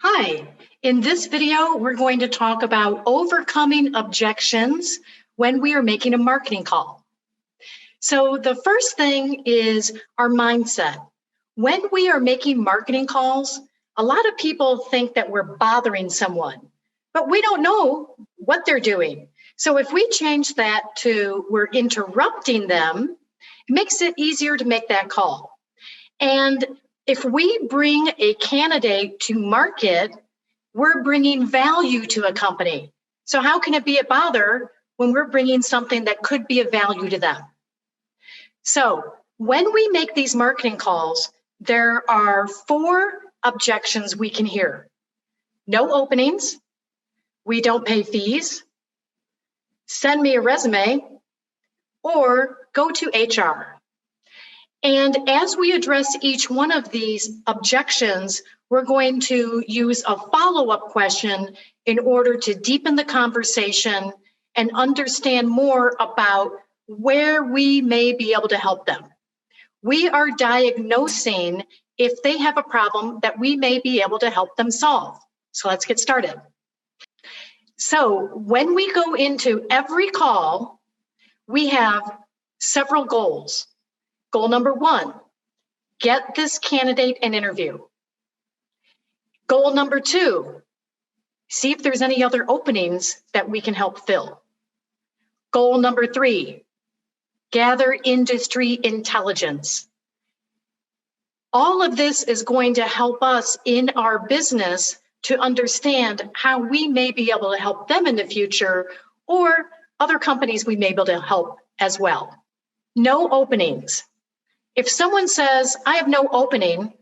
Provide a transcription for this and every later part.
Hi, in this video, we're going to talk about overcoming objections when we are making a marketing call. So the first thing is our mindset. When we are making marketing calls, a lot of people think that we're bothering someone, but we don't know what they're doing. So if we change that to we're interrupting them, it makes it easier to make that call. And if we bring a candidate to market, we're bringing value to a company. So how can it be a bother when we're bringing something that could be of value to them? So when we make these marketing calls, there are 4 objections we can hear. No openings, we don't pay fees, send me a resume, or go to HR. And as we address each one of these objections, we're going to use a follow-up question in order to deepen the conversation and understand more about where we may be able to help them. We are diagnosing if they have a problem that we may be able to help them solve. So let's get started. So when we go into every call, we have several goals. Goal number 1, get this candidate an interview. Goal number 2, see if there's any other openings that we can help fill. Goal number 3, gather industry intelligence. All of this is going to help us in our business to understand how we may be able to help them in the future or other companies we may be able to help as well. No openings. If someone says, I have no opening,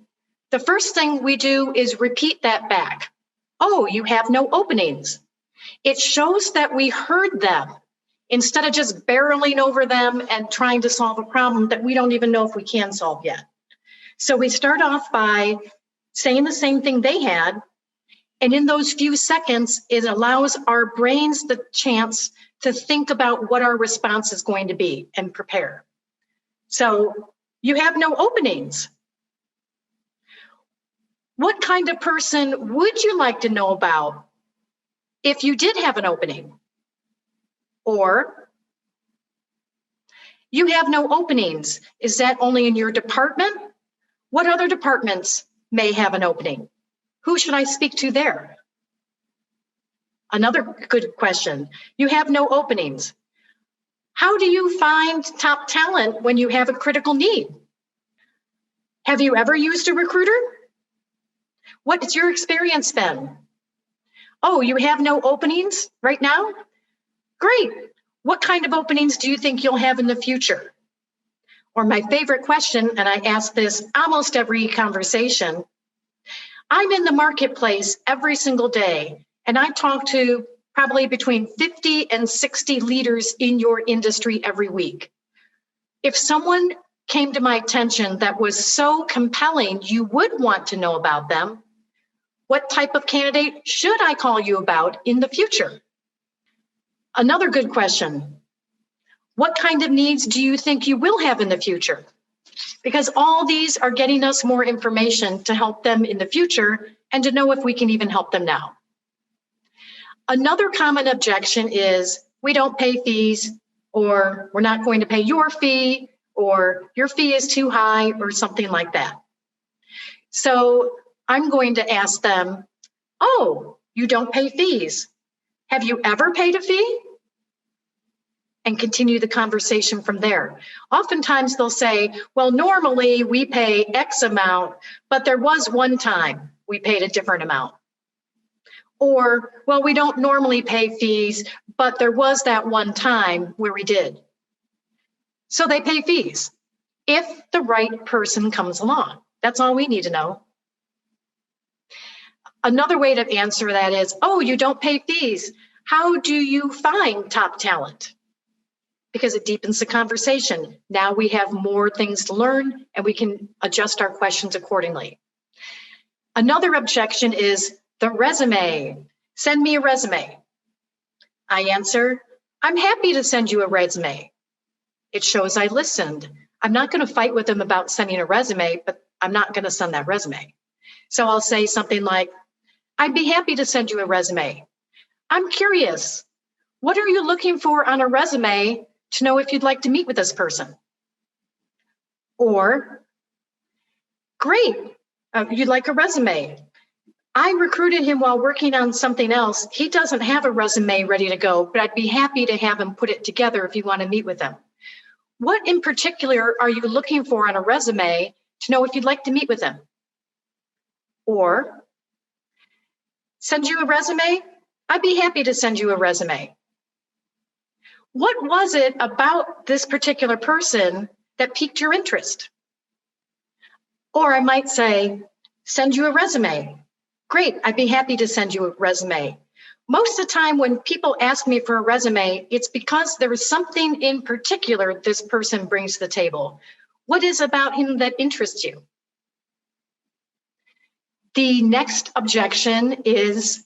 the first thing we do is repeat that back. Oh, you have no openings. It shows that we heard them instead of just barreling over them and trying to solve a problem that we don't even know if we can solve yet. So we start off by saying the same thing they had. And in those few seconds, it allows our brains the chance to think about what our response is going to be and prepare. So you have no openings. What kind of person would you like to know about if you did have an opening? Or you have no openings. Is that only in your department? What other departments may have an opening? Who should I speak to there? Another good question. You have no openings. How do you find top talent when you have a critical need? Have you ever used a recruiter? What's your experience been? Oh, you have no openings right now? Great. What kind of openings do you think you'll have in the future? Or my favorite question, and I ask this almost every conversation, I'm in the marketplace every single day, and I talk to probably between 50 and 60 leaders in your industry every week. If someone came to my attention that was so compelling you would want to know about them, what type of candidate should I call you about in the future? Another good question. What kind of needs do you think you will have in the future? Because all these are getting us more information to help them in the future and to know if we can even help them now. Another common objection is we don't pay fees, or we're not going to pay your fee, or your fee is too high, or something like that. So I'm going to ask them, oh, you don't pay fees. Have you ever paid a fee? And continue the conversation from there. Oftentimes they'll say, well, normally we pay X amount, but there was one time we paid a different amount. Or, well, we don't normally pay fees, but there was that one time where we did. So they pay fees if the right person comes along. That's all we need to know. Another way to answer that is, oh, you don't pay fees. How do you find top talent? Because it deepens the conversation. Now we have more things to learn and we can adjust our questions accordingly. Another objection is the resume. Send me a resume. I answer, I'm happy to send you a resume. It shows I listened. I'm not going to fight with them about sending a resume, but I'm not going to send that resume. So I'll say something like, I'd be happy to send you a resume. I'm curious. What are you looking for on a resume to know if you'd like to meet with this person? Or, great, you'd like a resume. I recruited him while working on something else. He doesn't have a resume ready to go, but I'd be happy to have him put it together if you want to meet with him. What in particular are you looking for on a resume to know if you'd like to meet with him? Or, send you a resume? I'd be happy to send you a resume. What was it about this particular person that piqued your interest? Or I might say, send you a resume. Great, I'd be happy to send you a resume. Most of the time when people ask me for a resume, it's because there is something in particular this person brings to the table. What is about him that interests you? The next objection is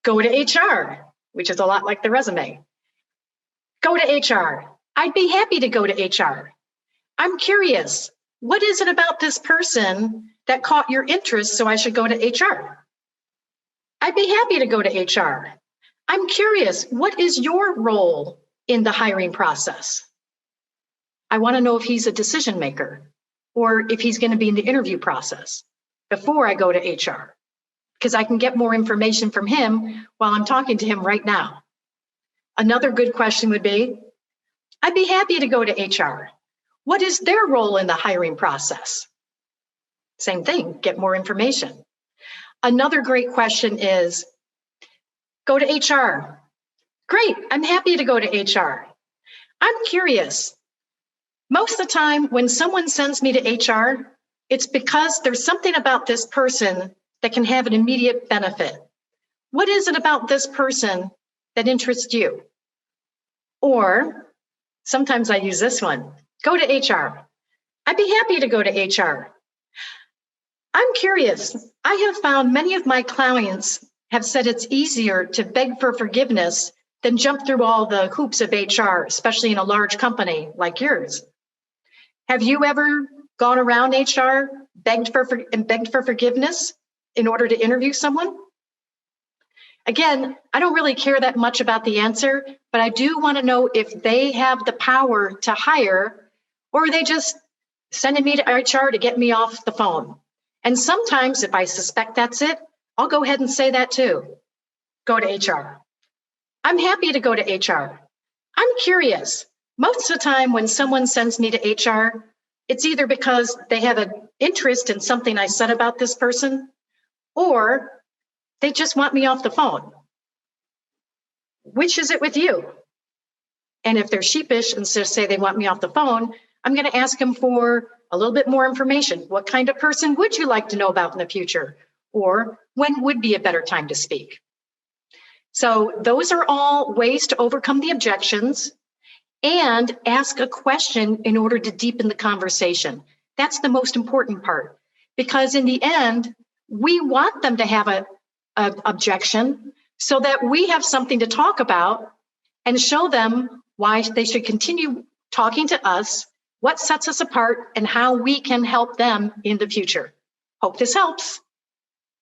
go to HR, which is a lot like the resume. Go to HR. I'd be happy to go to HR. I'm curious, what is it about this person that caught your interest so I should go to HR? I'd be happy to go to HR. I'm curious, what is your role in the hiring process? I want to know if he's a decision maker or if he's going to be in the interview process before I go to HR, because I can get more information from him while I'm talking to him right now. Another good question would be, I'd be happy to go to HR. What is their role in the hiring process? Same thing, get more information. Another great question is, go to HR. Great, I'm happy to go to HR. I'm curious. Most of the time when someone sends me to HR, it's because there's something about this person that can have an immediate benefit. What is it about this person that interests you? Or sometimes I use this one, go to HR. I'd be happy to go to HR. I'm curious. I have found many of my clients have said it's easier to beg for forgiveness than jump through all the hoops of HR, especially in a large company like yours. Have you ever gone around HR, begged for forgiveness in order to interview someone? Again, I don't really care that much about the answer, but I do want to know if they have the power to hire, or are they just sending me to HR to get me off the phone? And sometimes if I suspect that's it, I'll go ahead and say that too. Go to HR. I'm happy to go to HR. I'm curious. Most of the time when someone sends me to HR, it's either because they have an interest in something I said about this person, or they just want me off the phone. Which is it with you? And if they're sheepish and say they want me off the phone, I'm going to ask them for a little bit more information. What kind of person would you like to know about in the future? Or when would be a better time to speak? So those are all ways to overcome the objections and ask a question in order to deepen the conversation. That's the most important part, because in the end, we want them to have an objection so that we have something to talk about and show them why they should continue talking to us, what sets us apart, and how we can help them in the future. Hope this helps.